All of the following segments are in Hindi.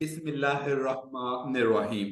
बिस्मिल्लाहिर्रहमानिर्रहीम।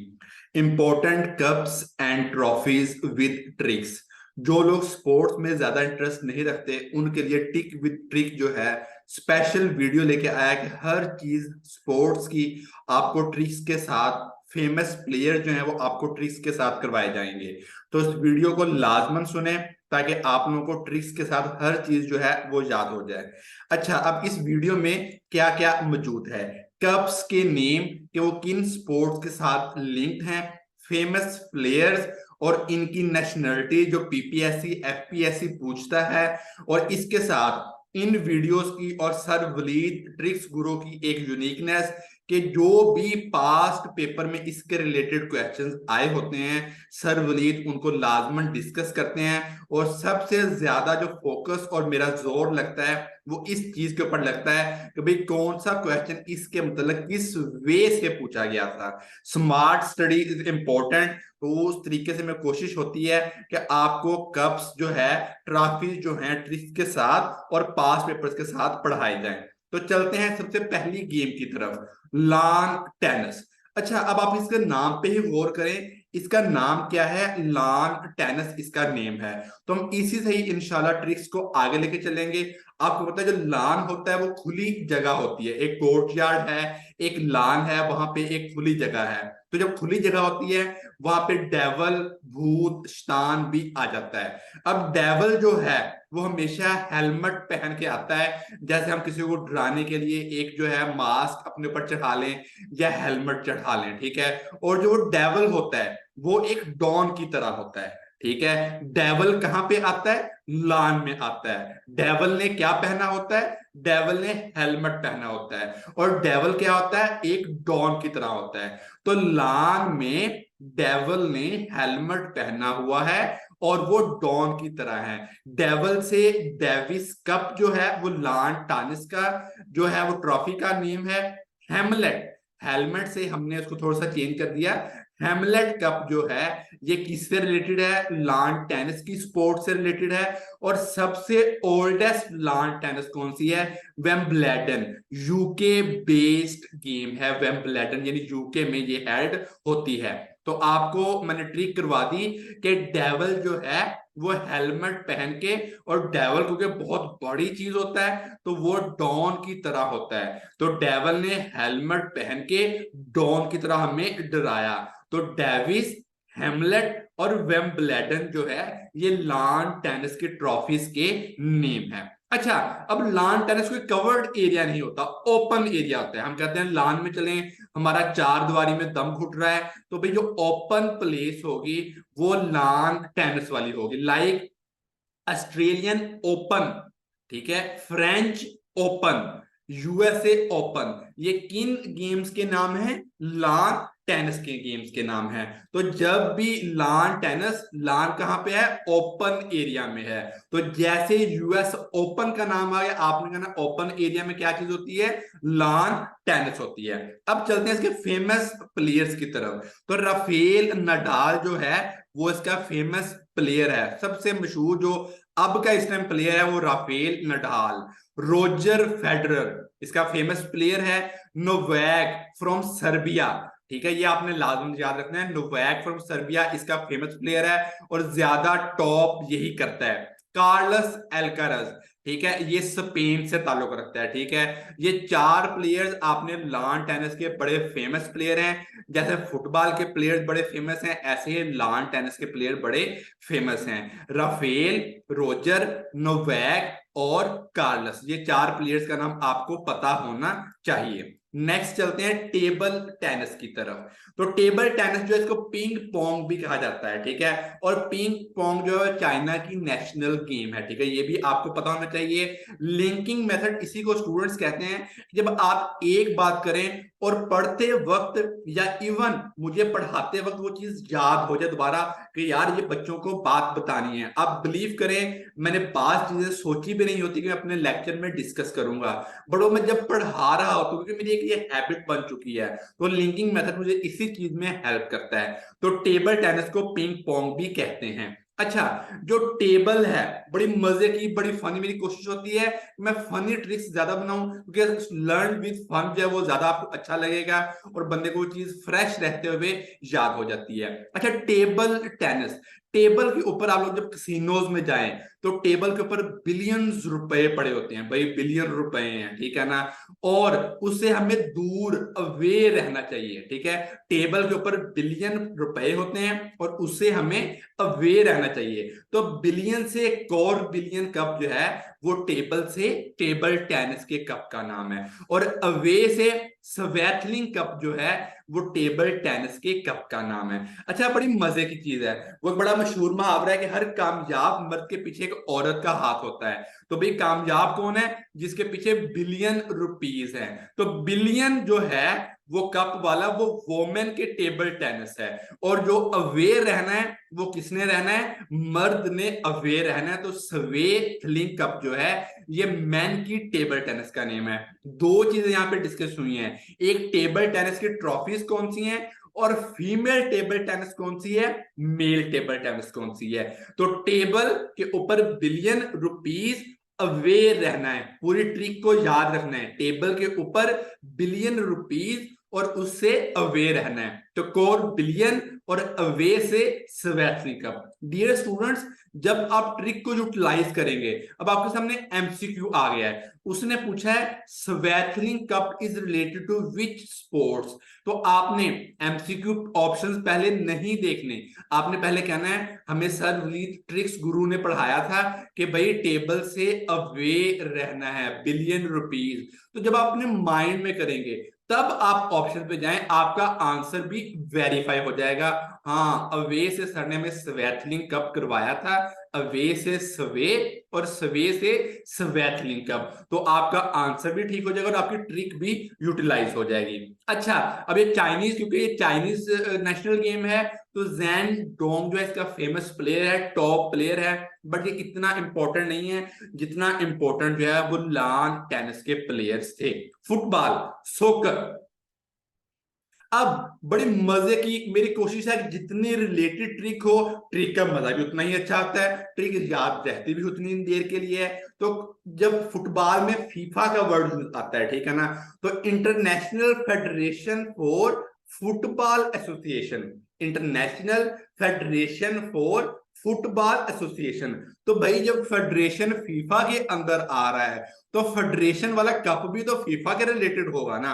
Important cups and trophies with tricks. जो लोग स्पोर्ट्स में ज्यादा इंटरेस्ट नहीं रखते उनके लिए टिक विद ट्रिक जो है स्पेशल वीडियो लेके आया कि हर चीज स्पोर्ट्स की आपको ट्रिक्स के साथ, फेमस प्लेयर जो है वो आपको ट्रिक्स के साथ करवाए जाएंगे। तो इस वीडियो को लाजमन सुने ताकि आप लोगों को ट्रिक्स के साथ हर चीज जो है वो याद हो जाए। अच्छा, अब इस वीडियो में क्या क्या मौजूद है? कप्स के नेम कि वो किन स्पोर्ट्स के साथ लिंक्ड हैं, फेमस प्लेयर्स और इनकी नेशनलिटी जो पीपीएससी एफपीएससी पूछता है, और इसके साथ इन वीडियोस की और सर वलीद ट्रिक्स गुरु की एक यूनिकनेस कि जो भी पास्ट पेपर में इसके रिलेटेड क्वेश्चंस आए होते हैं सर वलीद उनको लाजमन डिस्कस करते हैं। और सबसे ज्यादा जो फोकस और मेरा जोर लगता है वो इस चीज के ऊपर लगता है कि भाई कौन सा क्वेश्चन इसके मतलब किस वे से पूछा गया था। स्मार्ट स्टडी इज इंपॉर्टेंट, तो उस तरीके से मैं कोशिश होती है कि आपको कप्स जो है, ट्रॉफीज जो है ट्रिक्स के साथ और पास पेपर्स के साथ पढ़ाए जाएं। तो चलते हैं सबसे पहली गेम की तरफ, लॉन टेनिस। अच्छा, अब आप इसके नाम पे ही गौर करें, इसका नाम क्या है? लॉन टेनिस इसका नेम है। तो हम इसी से ही इंशाल्लाह ट्रिक्स को आगे लेके चलेंगे। आपको पता है जो लॉन होता है वो खुली जगह होती है, एक कोर्ट यार्ड है, एक लॉन है, वहां पे एक खुली जगह है। तो जब खुली जगह होती है वहां पे डेवल, भूत, शैतान भी आ जाता है। अब डेवल जो है वो हमेशा हेलमेट पहन के आता है, जैसे हम किसी को डराने के लिए एक जो है मास्क अपने ऊपर चढ़ा लें या हेलमेट चढ़ा लें, ठीक है। और जो डेवल होता है वो एक डॉन की तरह होता है, ठीक है। डेवल कहां पे आता है? लॉन में आता है। डेवल ने क्या पहना होता है? डेवल ने हेलमेट पहना होता है। और डेवल क्या होता है? एक डॉन की तरह होता है। तो लॉन में डेवल ने हेलमेट पहना हुआ है और वो डॉन की तरह है। डेवल से डेविस कप जो है वो लॉन टेनिस का जो है वो ट्रॉफी का नेम है। हेमलेट, हेलमेट से हमने उसको थोड़ा सा चेंज कर दिया। हेमलेट कप जो है ये किससे रिलेटेड है? लॉन टेनिस की स्पोर्ट से रिलेटेड है। और सबसे ओल्डेस्ट लॉन टेनिस कौन सी है? वेम्बलेडन, यूके बेस्ड गेम है वेम्बलेडन, यानी यूके में ये हेल्ड होती है। तो आपको मैंने ट्रिक करवा दी कि डेवल जो है वो हेलमेट पहन के, और डेवल क्योंकि बहुत बड़ी चीज होता है तो वो डॉन की तरह होता है, तो डेवल ने हेलमेट पहन के डॉन की तरह हमें डराया। तो डेविस, हेमलेट और वेम्बलेडन जो है ये लॉन टेनिस की ट्रॉफीज के नेम है। अच्छा, अब लॉन टेनिस कोई कवर्ड एरिया नहीं होता, ओपन एरिया होता है। हम कहते हैं लॉन में चलें, हमारा चार दीवारी में दम घुट रहा है, तो भाई जो ओपन प्लेस होगी वो लॉन टेनिस वाली होगी। लाइक ऑस्ट्रेलियन ओपन, ठीक है, फ्रेंच ओपन, यूएसए ओपन, ये किन गेम्स के नाम है? लॉन टेनिस के गेम्स के नाम है। तो जब भी लॉन टेनिस, लॉन कहां पे है? ओपन एरिया में है। तो जैसे यूएस ओपन का नाम आ गया, आपने कहना ओपन एरिया में क्या चीज होती है? लॉन टेनिस होती है। अब चलते हैं इसके फेमस प्लेयर्स की तरफ। तो राफेल नडाल जो है वो इसका फेमस प्लेयर है, सबसे मशहूर जो अब का इस टाइम प्लेयर है वो राफेल नडाल। रोजर फेडरर इसका फेमस प्लेयर है। नोवैक फ्रॉम सर्बिया, ठीक है, ये आपने लाजम याद रखना है, नोवैक फ्रॉम सर्बिया इसका फेमस प्लेयर है और ज्यादा टॉप यही करता है। कार्लस एल्कारज, ठीक है, ये स्पेन से ताल्लुक रखता है, ठीक है। ये चार प्लेयर्स आपने लॉन टेनिस के बड़े फेमस प्लेयर हैं। जैसे फुटबॉल के प्लेयर्स बड़े फेमस हैं, ऐसे ही लॉन टेनिस के प्लेयर बड़े फेमस हैं। राफेल, रोजर, नोवैक और कार्लस, ये चार प्लेयर्स का नाम आपको पता होना चाहिए। नेक्स्ट चलते हैं टेबल टेनिस की तरफ। तो टेबल टेनिस जो है इसको पिंग पोंग भी कहा जाता है, ठीक है। और पिंग पोंग जो है चाइना की नेशनल गेम है, ठीक है, ये भी आपको पता होना चाहिए। लिंकिंग मेथड इसी को स्टूडेंट्स कहते हैं। जब आप एक बात करें और पढ़ते वक्त या इवन मुझे पढ़ाते वक्त वो चीज याद हो जाए दोबारा कि यार ये बच्चों को बात बतानी है, आप बिलीव करें मैंने पांच चीजें सोची भी नहीं होती कि मैं अपने लेक्चर में डिस्कस करूंगा, बट वो मैं जब पढ़ा रहा होता हूँ क्योंकि मेरी एक ये हैबिट बन चुकी है। तो लिंकिंग मेथड मुझे इसी चीज में हेल्प करता है। तो टेबल टेनिस को पिंग पोंग भी कहते हैं। अच्छा, जो टेबल है, बड़ी मजे की, बड़ी फनी, मेरी कोशिश होती है मैं फनी ट्रिक्स ज्यादा बनाऊं, क्योंकि लर्न विद फन जो है वो ज्यादा आपको अच्छा लगेगा और बंदे को वो चीज फ्रेश रहते हुए याद हो जाती है। अच्छा, टेबल टेनिस। टेबल के ऊपर आप लोग जब कैसीनोज में जाएं तो टेबल के ऊपर बिलियंस रुपए पड़े होते हैं भाई, बिलियन रुपए हैं, ठीक है ना। और उससे हमें दूर अवे रहना चाहिए, ठीक है। टेबल के ऊपर बिलियन रुपए होते हैं और उससे हमें अवे रहना चाहिए। तो बिलियन से एक और बिलियन कप जो है वो टेबल से टेबल टेनिस के कप का नाम है। और अवे से स्वेटलिंग कप जो है वो टेबल टेनिस के कप का नाम है। अच्छा, बड़ी मजे की चीज है, वो एक बड़ा मशहूर मुहावरा है कि हर कामयाब मर्द के पीछे एक औरत का हाथ होता है। तो भाई कामयाब कौन है? जिसके पीछे बिलियन रुपीस है। तो बिलियन जो है वो कप वाला वो वोमेन के टेबल टेनिस है। और जो अवेयर रहना है वो किसने रहना है? मर्द ने अवेयर रहना है। तो स्वेटलिंग कप जो है ये मैन की टेबल टेनिस का नेम है। दो चीजें यहाँ पे डिस्कस हुई हैं, एक टेबल टेनिस की ट्रॉफीज कौन सी हैं और फीमेल टेबल टेनिस कौन सी है, मेल टेबल टेनिस कौन सी है। तो टेबल के ऊपर बिलियन रुपीस, अवेयर रहना है, पूरी ट्रिक को याद रखना है, टेबल के ऊपर बिलियन रुपीस और उससे अवे रहना है। तो कोर बिलियन और अवे से स्वेटलिंग कप। डियर स्टूडेंट्स, जब आप ट्रिक को यूटिलाइज करेंगे, अब आपके सामने एमसीक्यू आ गया है, उसने पूछा है Swaythling cup is related to which sports. तो आपने एमसीक्यू ऑप्शंस पहले नहीं देखने, आपने पहले कहना है हमें सर ट्रिक्स गुरु ने पढ़ाया था कि भाई टेबल से अवे रहना है, बिलियन रुपीस। तो जब आप अपने माइंड में करेंगे तब आप ऑप्शन पे जाएं, आपका आंसर भी वेरीफाई हो जाएगा। हाँ, अवे से सर ने हमें स्वेटलिंग कप करवाया था, अवे से स्वे और स्वे से स्वेटलिंग कप। तो आपका आंसर भी ठीक हो जाएगा और आपकी ट्रिक भी यूटिलाइज हो जाएगी। अच्छा, अब ये चाइनीज, क्योंकि ये चाइनीज नेशनल गेम है, तो जैन डोंग जो है इसका फेमस प्लेयर है, टॉप प्लेयर है। बट ये इतना इंपॉर्टेंट नहीं है जितना इंपॉर्टेंट जो है वो लान टेनिस के प्लेयर्स थे। फुटबॉल, सोकर। अब बड़ी मजे की मेरी कोशिश है कि जितनी रिलेटेड ट्रिक हो, ट्रिक का मजा भी उतना ही अच्छा आता है, ट्रिक याद रहती भी उतनी देर के लिए है। तो जब फुटबॉल में फीफा का वर्ड आता है, ठीक है ना, तो international federation for football association, international federation for football association. तो भाई जब फेडरेशन फीफा के अंदर आ रहा है तो फेडरेशन वाला कप भी तो फीफा के रिलेटेड होगा ना।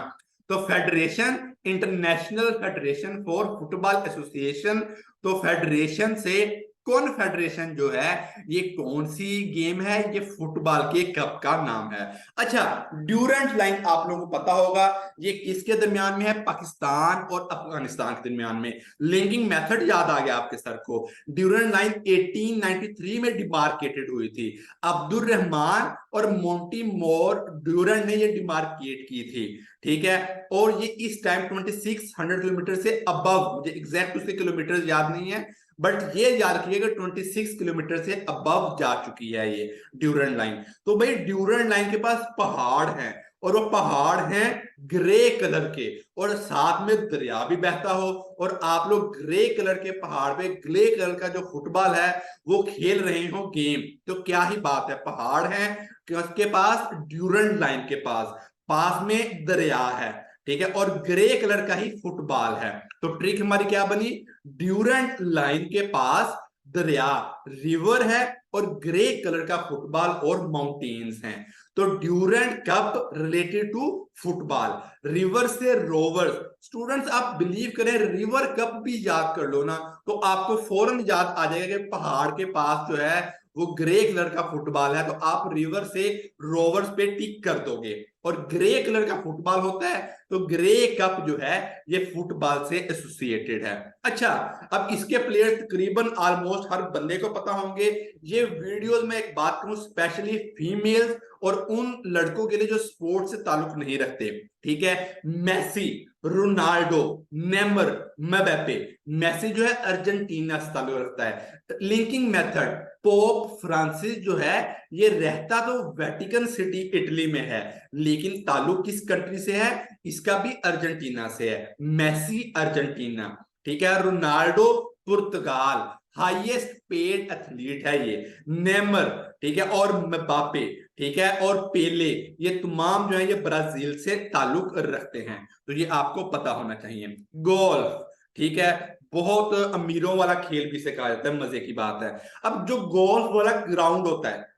तो federation, international federation for football association. तो फेडरेशन से कॉन्फेडरेशन जो है ये कौन सी गेम है, ये फुटबॉल के कप का नाम है। अच्छा, ड्यूरेंट लाइन आप लोगों को पता होगा, ये किसके दरमियान में है? पाकिस्तान और अफगानिस्तान के दरमियान में। लिंकिंग मेथड याद आ गया आपके सर को। ड्यूरेंट लाइन 1893 में डिमार्केटेड हुई थी। अब्दुल रहमान और मोंटी मोर ड्यूरेंट ने ये डिमार्केट की थी, ठीक है। और ये इस टाइम 2600 किलोमीटर से अबव, मुझे एग्जैक्ट उसके किलोमीटर याद नहीं है, बट ये याद रखिएगा 26 किलोमीटर से अबव जा चुकी है ये ड्यूरेंट लाइन। तो भाई ड्यूरेंट लाइन के पास पहाड़ हैं और वो पहाड़ हैं ग्रे कलर के, और साथ में दरिया भी बहता हो, और आप लोग ग्रे कलर के पहाड़ पे ग्रे कलर का जो फुटबॉल है वो खेल रहे हो गेम, तो क्या ही बात है। पहाड़ है उसके पास, ड्यूरेंट लाइन के पास, पास में दरिया है, ठीक है, और ग्रे कलर का ही फुटबॉल है। तो ट्रिक हमारी क्या बनी? ड्यूरेंट लाइन के पास दरिया, रिवर है, और ग्रे कलर का फुटबॉल और माउंटेन्स हैं। तो Durand cup related to football, river से रोवर्स। स्टूडेंट्स आप बिलीव करें, रिवर कप भी याद कर लो ना तो आपको फौरन याद आ जाएगा कि पहाड़ के पास जो है वो ग्रे कलर का फुटबॉल है, तो आप रिवर से रोवर्स पे टिक कर दोगे। और ग्रे कलर का फुटबॉल होता है तो ग्रे कप जो है ये फुटबॉल से एसोसिएटेड है। अच्छा, अब इसके प्लेयर्स तकरीबन ऑलमोस्ट हर बंदे को पता होंगे। ये वीडियोस में एक बात करूं स्पेशली फीमेल्स और उन लड़कों के लिए जो स्पोर्ट्स से ताल्लुक नहीं रखते, ठीक है। Messi, Ronaldo, Neymar, Mbappe. Messi जो है अर्जेंटीना से ताल्लुक रखता है। लिंकिंग मेथड, पोप फ्रांसिस जो है ये रहता तो वेटिकन सिटी इटली में है, लेकिन ताल्लुक किस कंट्री से है? इसका भी अर्जेंटीना से है। मेसी अर्जेंटीना, ठीक है। रोनाल्डो पुर्तगाल, हाईएस्ट पेड एथलीट है ये। नेमर, ठीक है, और मबापे, ठीक है, और पेले, ये तमाम जो है ये ब्राजील से ताल्लुक रखते हैं, तो ये आपको पता होना चाहिए। गोल्फ, ठीक है, बहुत अमीरों वाला खेल भी इसे कहा जाता है, मजे की बात है। अब जो गोल्फ वाला ग्राउंड होता है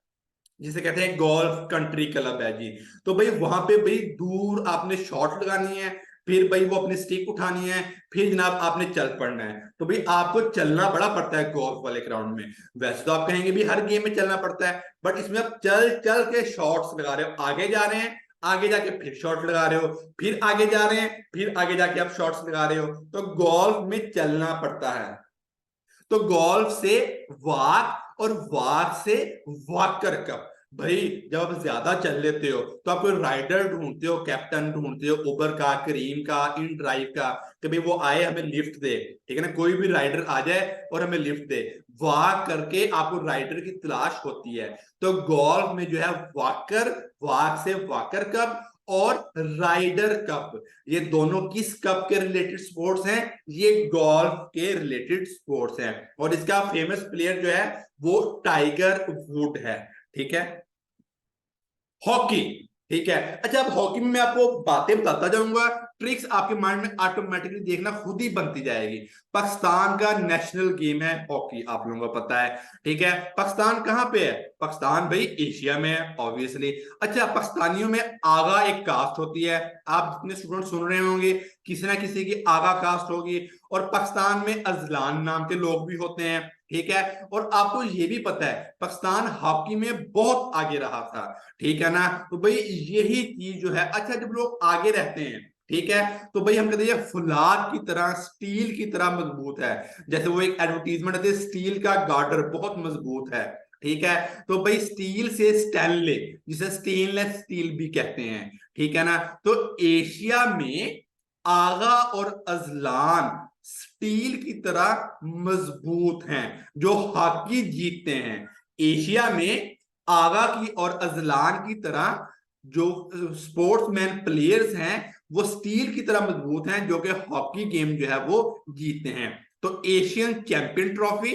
जिसे कहते हैं गोल्फ कंट्री क्लब है जी, तो भाई वहां पे भाई दूर आपने शॉट लगानी है, फिर भाई वो अपनी स्टिक उठानी है, फिर जनाब आपने चल पड़ना है, तो भाई आपको चलना बड़ा पड़ता है गोल्फ वाले ग्राउंड में। वैसे तो आप कहेंगे भी हर गेम में चलना पड़ता है, बट इसमें आप चल चल के शॉट्स लगा रहे हो, आगे जा रहे हैं, आगे जाके फिर शॉट लगा रहे हो, फिर आगे जा रहे हैं, फिर आगे जाके आप शॉट्स लगा रहे हो, तो गोल्फ में चलना पड़ता है। तो गोल्फ से वाक, और वाक से वॉकर कप। भाई जब आप ज्यादा चल लेते हो तो आप कोई राइडर ढूंढते हो, कैप्टन ढूंढते हो, उबर का, करीम का, इन ड्राइव का, कभी वो आए हमें लिफ्ट दे, ठीक है ना, कोई भी राइडर आ जाए और हमें लिफ्ट दे, वॉक करके आपको राइडर की तलाश होती है। तो गोल्फ में जो है वॉकर, वॉक से वॉकर कप, और राइडर कप, ये दोनों किस कप के रिलेटेड स्पोर्ट्स हैं? ये गोल्फ के रिलेटेड स्पोर्ट्स हैं, और इसका फेमस प्लेयर जो है वो टाइगर वुड है, ठीक है। हॉकी, ठीक है। अच्छा, अब हॉकी में मैं आपको बातें बताता जाऊंगा, ट्रिक्स आपके माइंड में ऑटोमेटिकली देखना खुद ही बनती जाएगी। पाकिस्तान का नेशनल गेम है हॉकी, आप लोगों को पता है, ठीक है। पाकिस्तान कहाँ पे है? पाकिस्तान भाई एशिया में है ऑब्वियसली। अच्छा, पाकिस्तानियों में आगा एक कास्ट होती है, आप जितने स्टूडेंट सुन रहे होंगे किसी ना किसी की आगा कास्ट होगी, और पाकिस्तान में अजलान नाम के लोग भी होते हैं, ठीक है। और आपको ये भी पता है पाकिस्तान हॉकी में बहुत आगे रहा था, ठीक है ना, तो भाई यही चीज जो है। अच्छा, जब लोग आगे रहते हैं, ठीक है, तो भाई हम कहते हैं फुलाद की तरह, स्टील की तरह मजबूत है, जैसे वो एक एडवर्टीजमेंट है, स्टील का गार्डर बहुत मजबूत है, ठीक है। तो भाई स्टील से स्टेनले, जिसे स्टेनलेस स्टील भी कहते हैं, ठीक है ना। तो एशिया में आगा और अजलान स्टील की तरह मजबूत हैं, जो हॉकी जीतते हैं। एशिया में आगा की और अजलान की तरह जो स्पोर्ट्समैन प्लेयर्स हैं वो स्टील की तरह मजबूत हैं, जो कि हॉकी गेम जो है वो जीतते हैं। तो Asian champion trophy,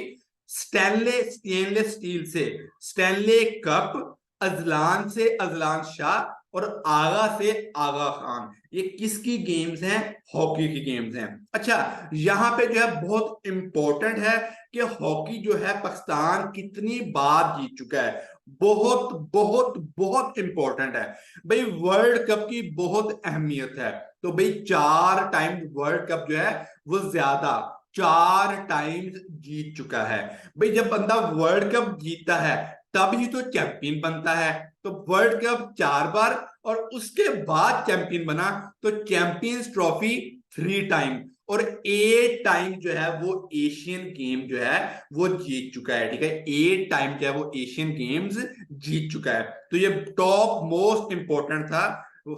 Stanley stainless steel से स्टैनले कप, अजलान से अजलान शाह, और आगा से आगा खान, ये किसकी गेम्स हैं? हॉकी की गेम्स हैं। अच्छा, यहां पे जो है बहुत इंपॉर्टेंट है कि हॉकी जो है पाकिस्तान कितनी बार जीत चुका है, बहुत बहुत बहुत इंपॉर्टेंट है भाई। वर्ल्ड कप की बहुत अहमियत है, तो भाई 4 टाइम्स वर्ल्ड कप जो है वो ज्यादा, 4 टाइम्स जीत चुका है। भाई जब बंदा वर्ल्ड कप जीतता है तब ही तो चैंपियन बनता है, तो वर्ल्ड कप 4 बार, और उसके बाद चैंपियन बना, तो चैंपियंस ट्रॉफी 3 टाइम, और 8 टाइम जो है वो एशियन गेम जो है वो जीत चुका है, ठीक है। 8 टाइम जो है वो एशियन गेम्स जीत चुका है, तो ये टॉप मोस्ट इंपॉर्टेंट था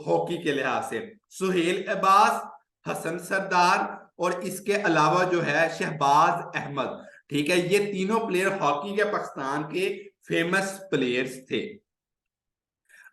हॉकी के लिहाज से। सुहेल अब्बास, हसन सरदार, और इसके अलावा जो है शहबाज अहमद, ठीक है, ये तीनों प्लेयर हॉकी के पाकिस्तान के फेमस प्लेयर्स थे।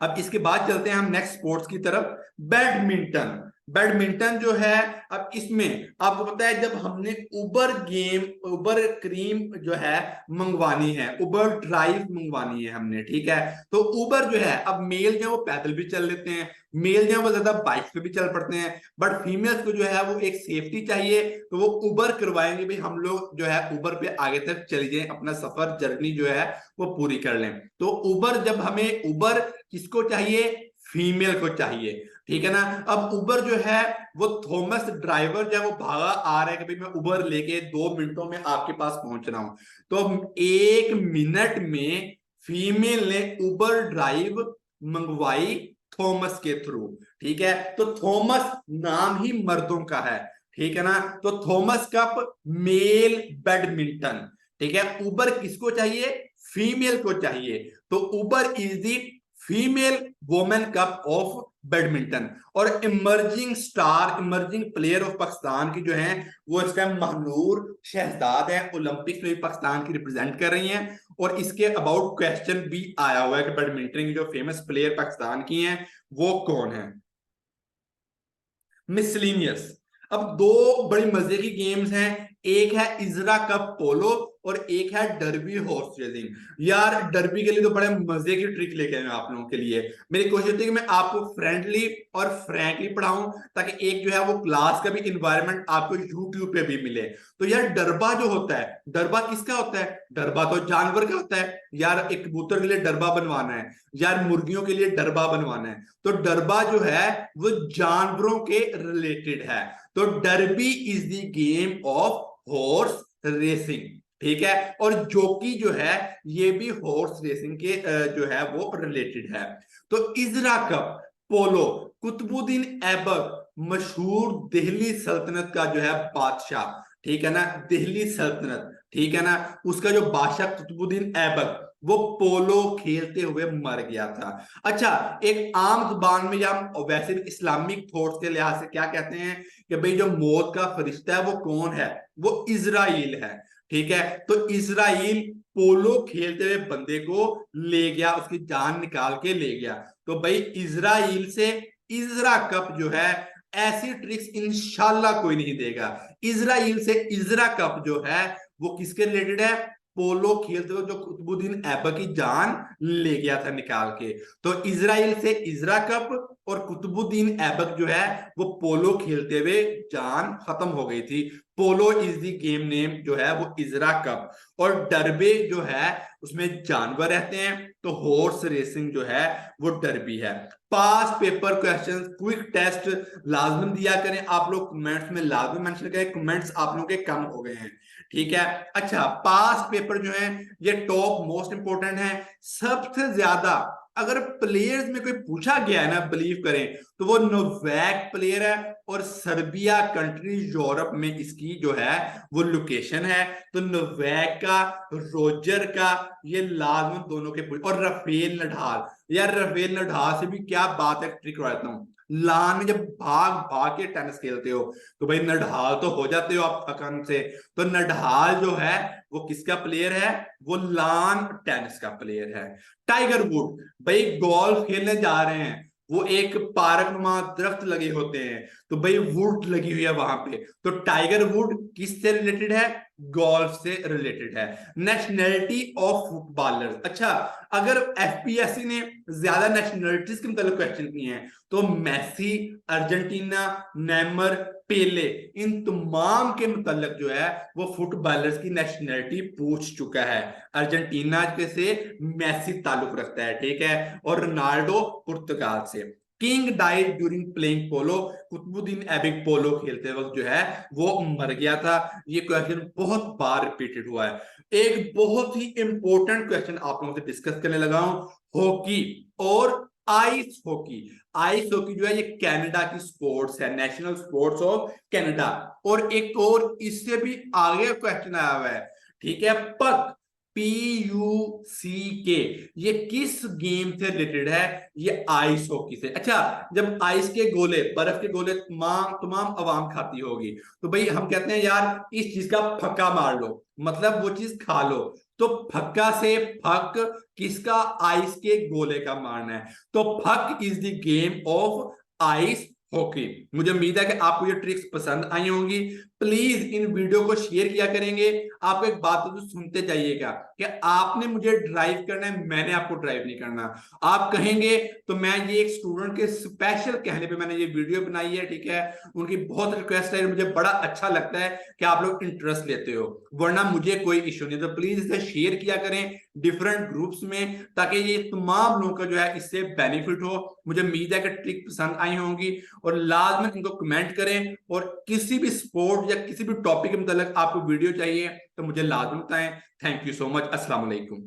अब इसके बाद चलते हैं हम नेक्स्ट स्पोर्ट्स की तरफ, बैडमिंटन। बैडमिंटन जो है, अब इसमें आपको पता है जब हमने उबर गेम, उबर क्रीम जो है मंगवानी है, उबर ड्राइव मंगवानी है हमने, ठीक है, तो उबर जो है, अब मेल जो है वो पैदल भी चल लेते हैं, मेल जो है वो ज्यादा बाइक पे भी चल पड़ते हैं, बट फीमेल्स को जो है वो एक सेफ्टी चाहिए, तो वो उबर करवाएंगे भी, हम लोग जो है उबर पे आगे तक चली जाए, अपना सफर जर्नी जो है वो पूरी कर लें। तो उबर, जब हमें उबर किसको चाहिए? फीमेल को चाहिए, ठीक है ना। अब उबर जो है वो थॉमस ड्राइवर जो है वो भागा आ रहा है कि भाई मैं उबर लेके 2 मिनटों में आपके पास पहुंच रहा हूं, तो 1 मिनट में फीमेल ने उबर ड्राइव मंगवाई थॉमस के थ्रू, ठीक है। तो थॉमस नाम ही मर्दों का है, ठीक है ना, तो थॉमस कप मेल बैडमिंटन, ठीक है। उबर किसको चाहिए? फीमेल को चाहिए, तो Uber is the female women cup of badminton. और emerging star, emerging player of Pakistan की जो है वो इसका महनूर शहजाद है, ओलंपिक्स में भी पाकिस्तान की रिप्रेजेंट कर रही हैं, और इसके अबाउट क्वेश्चन भी आया हुआ है कि बैडमिंटन की जो फेमस प्लेयर पाकिस्तान की हैं वो कौन है। मिसलिनियस, अब दो बड़ी मजे की गेम्स हैं, एक है इजरा कप पोलो और एक है डर्बी हॉर्स रेसिंग। यार डर्बी के लिए तो बड़े मजे की ट्रिक लेके आए हैं आप लोगों के लिए। मेरी कोशिश होती है कि मैं आपको फ्रेंडली और फ्रैंकली पढ़ाऊं, ताकि एक जो है वो क्लास का भी इन्वायरमेंट आपको यूट्यूब पे भी मिले। तो यार डरबा जो होता है, डरबा किसका होता है? डरबा तो जानवर का होता है। यार एक कबूतर के लिए डरबा बनवाना है, यार मुर्गियों के लिए डरबा बनवाना है, तो डरबा जो है वो जानवरों के रिलेटेड है। तो derby is the game of horse racing, ठीक है। और जॉकी जो है ये भी हॉर्स रेसिंग के जो है वो रिलेटेड है। तो इजरा कप पोलो, कुतुबुद्दीन ऐबक मशहूर दिल्ली सल्तनत का जो है बादशाह, ठीक है ना, दिल्ली सल्तनत, ठीक है ना, उसका जो बादशाह कुतुबुद्दीन ऐबक वो पोलो खेलते हुए मर गया था। अच्छा, एक आम जुबान में या हम वैसे भी इस्लामिक थॉट्स के लिहाज से क्या कहते हैं कि भाई जो मौत का फरिश्ता है वो कौन है? वो इजराइल है, ठीक है। तो इजराइल पोलो खेलते हुए बंदे को ले गया, उसकी जान निकाल के ले गया। तो भाई इजराइल से इजरा कप जो है, ऐसी ट्रिक्स इंशाल्लाह कोई नहीं देगा। इजराइल से इजरा कप जो है वो किसके रिलेटेड है? पोलो खेलते हुए जो कुतुबुद्दीन ऐबक की जान ले गया था निकाल के। तो इजराइल से इजरा कप और कुतुबुद्दीन ऐबक जो है वो पोलो खेलते हुए जान खत्म हो गई थी। पोलो इज द गेम नेम जो है वो इजरा कप। और डरबे जो है उसमें जानवर रहते हैं, तो हॉर्स रेसिंग जो है वो डरबी है। पास पेपर क्वेश्चंस क्विक टेस्ट लाजमी दिया करें आप लोग, कमेंट्स में लाजमी मेंशन करें, कमेंट्स आप लोगों के कम हो गए हैं, ठीक है। अच्छा, पास पेपर जो है ये टॉप मोस्ट इंपोर्टेंट है। सबसे ज्यादा अगर प्लेयर्स में कोई पूछा गया है ना, बिलीव करें, तो वो नोवैक प्लेयर है, और सर्बिया कंट्री यूरोप में इसकी जो है वो लोकेशन है। तो नोवैक का, रोजर का, ये लाजमन दोनों के और राफेल नडाल। यार राफेल नडाल से भी क्या बात है, ट्रिक बताता हूँ। लान में जब भाग भाग के टेनिस खेलते हो तो भाई नडाल तो हो जाते हो आप थकान से। तो नडाल जो है वो किसका प्लेयर है? वो लान टेनिस का प्लेयर है। टाइगर वुड भाई गोल्फ खेलने जा रहे हैं, वो एक पार्क नुमा दरख्त लगे होते हैं, तो भाई वुड लगी हुई है वहां पे। तो टाइगर वुड किससे रिलेटेड है? गोल्फ से रिलेटेड है। नेशनैलिटी ऑफ फुटबॉलर्स, अच्छा अगर एफपीएससी ने ज्यादा नेशनैलिटीज के मतलब क्वेश्चन किए हैं तो मेसी, अर्जेंटीना, नेमर, पेले, इन तमाम के मतलब जो है वो फुटबॉलर्स की नेशनैलिटी पूछ चुका है। अर्जेंटीना के से मेसी ताल्लुक रखता है, ठीक है, और रोनाल्डो पुर्तगाल से। King died during playing polo, Qutubuddin Aibak polo खेलते वक्त जो है वो मर गया था। ये क्वेश्चन बहुत बार रिपीटेड हुआ है। एक बहुत ही इंपॉर्टेंट क्वेश्चन आप लोगों से डिस्कस करने लगा हूं, हॉकी और आइस हॉकी। आइस हॉकी जो है ये कनाडा की स्पोर्ट्स है, नेशनल स्पोर्ट्स ऑफ कनाडा। और एक और इससे भी आगे क्वेश्चन आया हुआ है, ठीक है, पक, PUCK, ये किस गेम से रिलेटेड है? ये आइस हॉकी से। अच्छा, जब आइस के गोले, बर्फ के गोले तमाम तमाम आवाम खाती होगी, तो भाई हम कहते हैं यार इस चीज का फक्का मार लो, मतलब वो चीज खा लो। तो फक्का से फक किसका? आइस के गोले का मारना है। तो fuck is the game of ice hockey. मुझे उम्मीद है कि आपको ये ट्रिक्स पसंद आई होंगी। प्लीज इन वीडियो को शेयर किया करेंगे। आपको एक बात तो सुनते जाइएगा कि आपने मुझे ड्राइव करना है, मैंने आपको ड्राइव नहीं करना। आप कहेंगे तो मैं ये एक स्टूडेंट के स्पेशल कहने पे मैंने ये वीडियो बनाई है, ठीक है। उनकी बहुत रिक्वेस्ट है, मुझे बड़ा अच्छा लगता है कि आप लोग इंटरेस्ट लेते हो, वरना मुझे कोई इश्यू नहीं। तो प्लीज इसे शेयर किया करें डिफरेंट ग्रुप्स में, ताकि ये तमाम लोगों का जो है इससे बेनिफिट हो। मुझे उम्मीद है कि ट्रिक पसंद आई होंगी, और लाजमन इनको कमेंट करें। और किसी भी स्पोर्ट या किसी भी टॉपिक के मतलब आपको वीडियो चाहिए तो मुझे लाजम बताएं। Thank you so much. अस्सलाम वालेकुम।